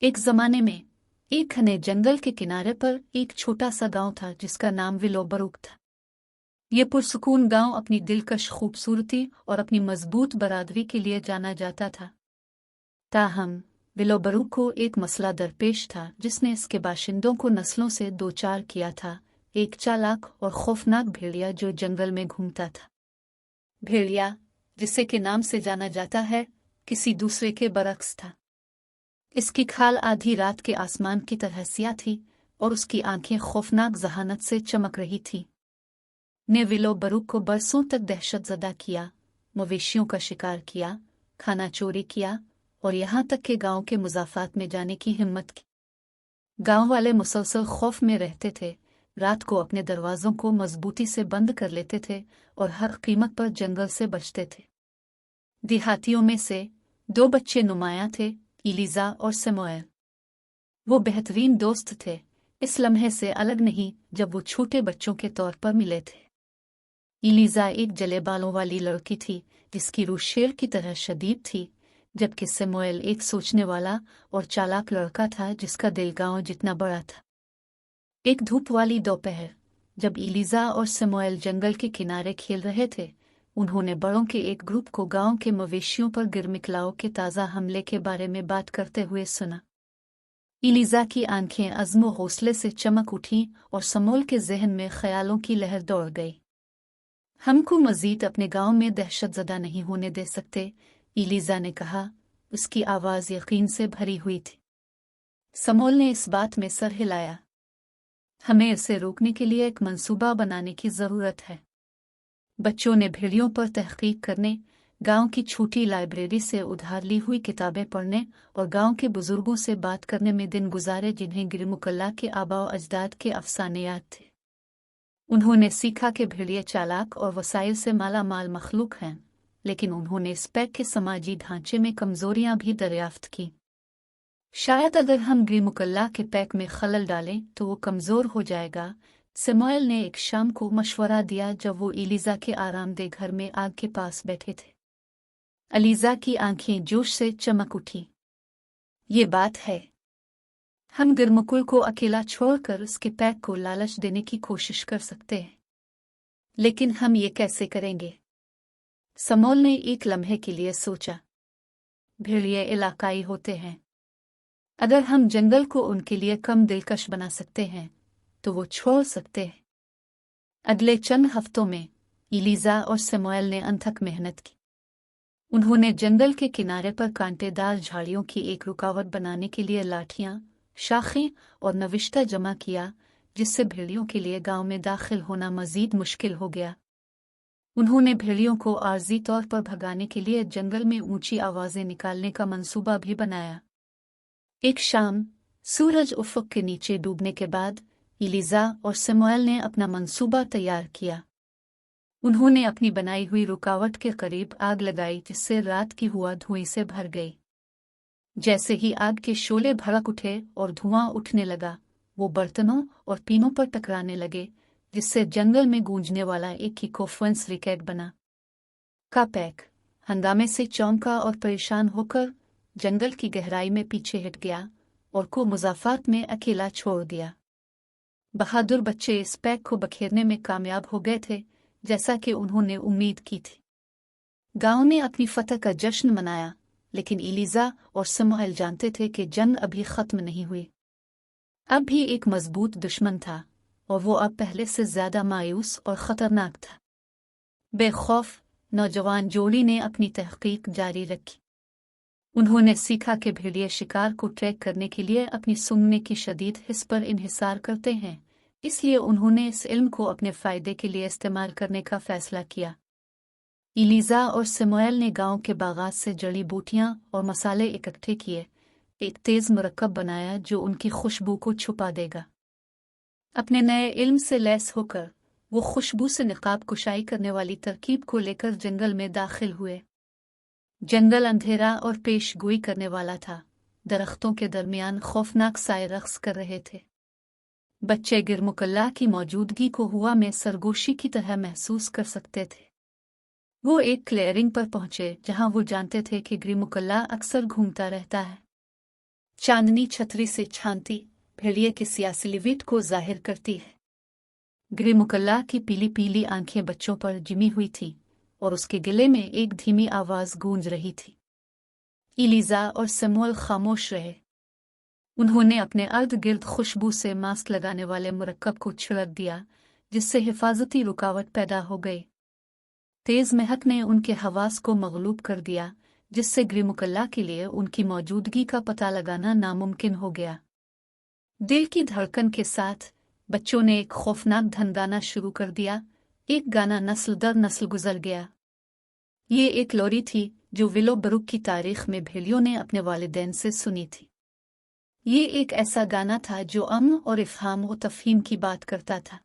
एक जमाने में एक घने जंगल के किनारे पर एक छोटा सा गांव था जिसका नाम विलोबरूक था। ये पुरसुकून गांव अपनी दिलकश खूबसूरती और अपनी मजबूत बरादरी के लिए जाना जाता था। ताहम विलोबरूक को एक मसला दरपेश था जिसने इसके बाशिंदों को नस्लों से दो चार किया था। एक चालाक और खौफनाक भेड़िया जो जंगल में घूमता था। भेड़िया, जिसे के नाम से जाना जाता है, किसी दूसरे के बरक्स था। इसकी खाल आधी रात के आसमान की तरह सिया थी और उसकी आंखें खौफनाक जहानत से चमक रही थीं। ने विलोबरूक को बरसों तक दहशतजदा किया, मवेशियों का शिकार किया, खाना चोरी किया और यहाँ तक के गांव के मुजाफात में जाने की हिम्मत की। गांव वाले मुसलसल खौफ में रहते थे, रात को अपने दरवाजों को मजबूती से बंद कर लेते थे और हर कीमत पर जंगल से बचते थे। देहातियों में से दो बच्चे नुमायां थे, इलीजा और समोएल। वो बेहतरीन दोस्त थे, इस लम्हे से अलग नहीं जब वो छोटे बच्चों के तौर पर मिले थे। इलीजा एक जले बालों वाली लड़की थी जिसकी रूह शेर की तरह शदीद थी, जबकि समोएल एक सोचने वाला और चालाक लड़का था जिसका दिल गांव जितना बड़ा था। एक धूप वाली दोपहर, जब इलीजा और समोएल जंगल के किनारे खेल रहे थे, उन्होंने बड़ों के एक ग्रुप को गांव के मवेशियों पर गिरमिकलाओं के ताज़ा हमले के बारे में बात करते हुए सुना। इलीजा की आंखें अज़्म हौसले से चमक उठीं और समोएल के जहन में ख्यालों की लहर दौड़ गई। हमको मजीद अपने गांव में दहशतजदा नहीं होने दे सकते, इलीजा ने कहा। उसकी आवाज़ यकीन से भरी हुई थी। समोएल ने इस बात में सर हिलाया। हमें इसे रोकने के लिए एक मंसूबा बनाने की ज़रूरत है। बच्चों ने भेड़ियों पर तहकीक करने, गांव की छोटी लाइब्रेरी से उधार ली हुई किताबें पढ़ने और गांव के बुजुर्गों से बात करने में दिन गुजारे जिन्हें गिरमुकल्ला के आबाओ अजदाद के अफसाने याद थे। उन्होंने सीखा कि भेड़िए चालाक और वसाइल से माला माल मखलूक हैं, लेकिन उन्होंने इस पैक के समाजी ढांचे में कमजोरियां भी दरियाफ्त की। शायद अगर हम गिरमुकल्ला के पैक में खलल डालें तो वो कमजोर हो जाएगा। समोएल ने एक शाम को मशवरा दिया जब वो इलीजा के आरामदेह घर में आग के पास बैठे थे। इलीजा की आंखें जोश से चमक उठी। ये बात है, हम गिरमुकुल को अकेला छोड़कर उसके पैक को लालच देने की कोशिश कर सकते हैं, लेकिन हम ये कैसे करेंगे? समोएल ने एक लम्हे के लिए सोचा। भेड़िए इलाकाई होते हैं, अगर हम जंगल को उनके लिए कम दिलकश बना सकते हैं तो वो छोड़ सकते हैं। अगले चंद हफ्तों में इलीजा और समोएल ने अनथक मेहनत की। उन्होंने जंगल के किनारे पर कांटेदार झाड़ियों की एक रुकावट बनाने के लिए लाठियां, शाखें और नविश्ता जमा किया, जिससे भेड़ियों के लिए गांव में दाखिल होना मजीद मुश्किल हो गया। उन्होंने भेड़ियों को आर्जी तौर पर भगाने के लिए जंगल में ऊंची आवाजें निकालने का मंसूबा भी बनाया। एक शाम सूरज उफ़क़ के नीचे डूबने के बाद इलीजा और समोएल ने अपना मंसूबा तैयार किया। उन्होंने अपनी बनाई हुई रुकावट के करीब आग लगाई जिससे रात की हुआ धुएं से भर गई। जैसे ही आग के शोले भड़क उठे और धुआं उठने लगा, वो बर्तनों और पीनों पर टकराने लगे, जिससे जंगल में गूंजने वाला एक ही कोफ्रेंस रिकेट बना। का पैक हंगामे से चौंका और परेशान होकर जंगल की गहराई में पीछे हट गया और को मुजाफात में अकेला छोड़ दिया। बहादुर बच्चे इस पैक को बखेरने में कामयाब हो गए थे, जैसा कि उन्होंने उम्मीद की थी। गांव ने अपनी फतह का जश्न मनाया, लेकिन इलीजा और समोएल जानते थे कि जंग अभी खत्म नहीं हुई। अब भी एक मजबूत दुश्मन था और वो अब पहले से ज्यादा मायूस और खतरनाक था। बेखौफ नौजवान जोड़ी ने अपनी तहकीक जारी रखी। उन्होंने सीखा कि भेड़िए शिकार को ट्रैक करने के लिए अपनी सूंघने की शदीद हिस पर इन्हिसार करते हैं, इसलिए उन्होंने इस इल्म को अपने फ़ायदे के लिए इस्तेमाल करने का फ़ैसला किया। इलीजा और समोएल ने गांव के बागात से जड़ी बूटियां और मसाले इकट्ठे किए, एक तेज़ मुरक्कब बनाया जो उनकी खुशबू को छुपा देगा। अपने नए इल्म से लैस होकर वो खुशबू से निकाब कुशाई करने वाली तरकीब को लेकर जंगल में दाखिल हुए। जंगल अंधेरा और पेशगोई करने वाला था। दरख्तों के दरमियान खौफनाक साए रक्स कर रहे थे। बच्चे गिरमुकल्ला की मौजूदगी को हवा में सरगोशी की तरह महसूस कर सकते थे। वो एक क्लियरिंग पर पहुंचे जहां वो जानते थे कि गिरमुकल्ला अक्सर घूमता रहता है। चांदनी छतरी से छानती भेड़िए के सियासी लिविट को जाहिर करती है। ग्रिमुकल्ला की पीली पीली आंखें बच्चों पर जिमी हुई थीं और उसके गले में एक धीमी आवाज गूंज रही थी। इलीजा और सैमुअल खामोश रहे। उन्होंने अपने अर्ध गिर्द खुशबू से मास्क लगाने वाले मुरक्कब को छिड़क दिया, जिससे हिफाजती रुकावट पैदा हो गई। तेज महक ने उनके हवास को मगलूब कर दिया, जिससे ग्रिमुकल्ला के लिए उनकी मौजूदगी का पता लगाना नामुमकिन हो गया। दिल की धड़कन के साथ बच्चों ने एक खौफनाक धन गाना शुरू कर दिया। एक गाना नस्ल दर नस्ल गुजर गया। ये एक लोरी थी जो विलो बरूक की तारीख में भेड़ियों ने अपने वालिदैन से सुनी थी। ये एक ऐसा गाना था जो अम्न और इफ़हाम व तफ़हीम की बात करता था।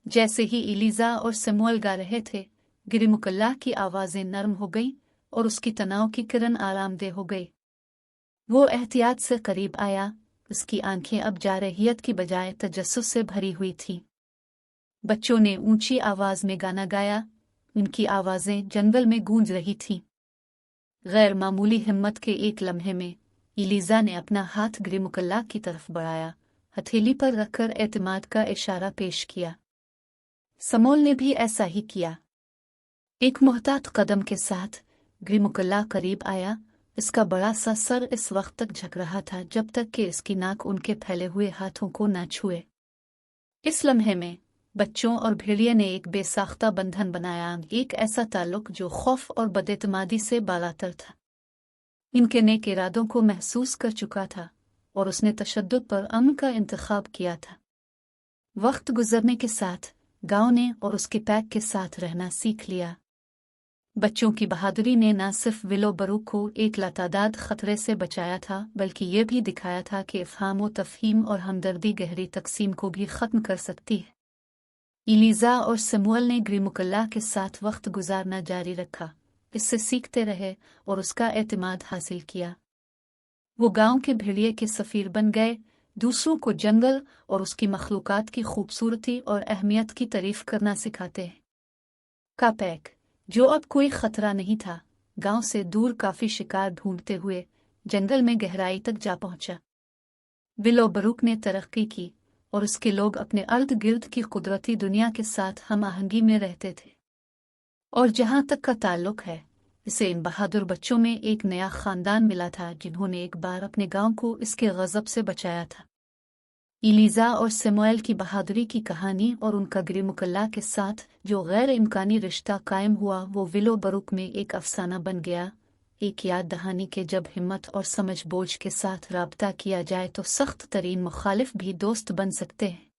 जैसे ही इलीजा और सैमुअल गा रहे थे, ग्रिमुकल्ला की आवाज़ें नरम हो गईं और उसकी तनाव की किरण आरामदेह हो गई। वो एहतियात से करीब आया। उसकी आंखें अब जारहियत की बजाय तजस्सुस से भरी हुई थीं। बच्चों ने ऊंची आवाज में गाना गाया। उनकी आवाजें जंगल में गूंज रही थीं। गैर मामूली हिम्मत के एक लम्हे में इलीजा ने अपना हाथ ग्रिमुकल्ला की तरफ बढ़ाया, हथेली पर रखकर एतमाद का इशारा पेश किया। समोल ने भी ऐसा ही किया। एक मुहतात कदम के साथ ग्रिमुकल्ला करीब आया। इसका बड़ा सा सर इस वक्त तक झुक रहा था जब तक कि इसकी नाक उनके फैले हुए हाथों को न छुए। इस लम्हे में बच्चों और भेड़िए ने एक बेसाख्ता बंधन बनाया, एक ऐसा ताल्लुक जो खौफ और बदएतमादी से बालातर था। इनके नेक इरादों को महसूस कर चुका था और उसने तशद्दुद पर अमन का इंतखाब किया था। वक्त गुजरने के साथ गांव ने और उसके पैक के साथ रहना सीख लिया। बच्चों की बहादुरी ने न सिर्फ विलो बरूक को एक लातादाद खतरे से बचाया था, बल्कि ये भी दिखाया था कि इफ़हाम व तफ़हीम और हमदर्दी गहरी तकसीम को भी ख़त्म कर सकती है। इलीजा और सैमुअल ने ग्रिमुकल्ला के साथ वक्त गुजारना जारी रखा, इससे सीखते रहे और उसका एतमाद हासिल किया। वो गांव के भेड़िए के सफ़ीर बन गए, दूसरों को जंगल और उसकी मखलूक़ात की खूबसूरती और अहमियत की तारीफ़ करना सिखाते हैं। का पैक, जो अब कोई खतरा नहीं था, गांव से दूर काफी शिकार ढूंढते हुए जंगल में गहराई तक जा पहुंचा। विलो बरूक ने तरक्की की और उसके लोग अपने अर्द गिर्द की कुदरती दुनिया के साथ हम आहंगी में रहते थे। और जहां तक का ताल्लुक है, इसे इन बहादुर बच्चों में एक नया खानदान मिला था जिन्होंने एक बार अपने गांव को इसके गजब से बचाया था। इलीजा और सैमुअल की बहादुरी की कहानी और उनका ग्रिमुकल्ला के साथ जो गैर इम्कानी रिश्ता कायम हुआ, वो विलो बरूक में एक अफसाना बन गया। एक याद दहानी के जब हिम्मत और समझ बोझ के साथ राब्ता किया जाए तो सख्त तरीन मुखालिफ भी दोस्त बन सकते हैं।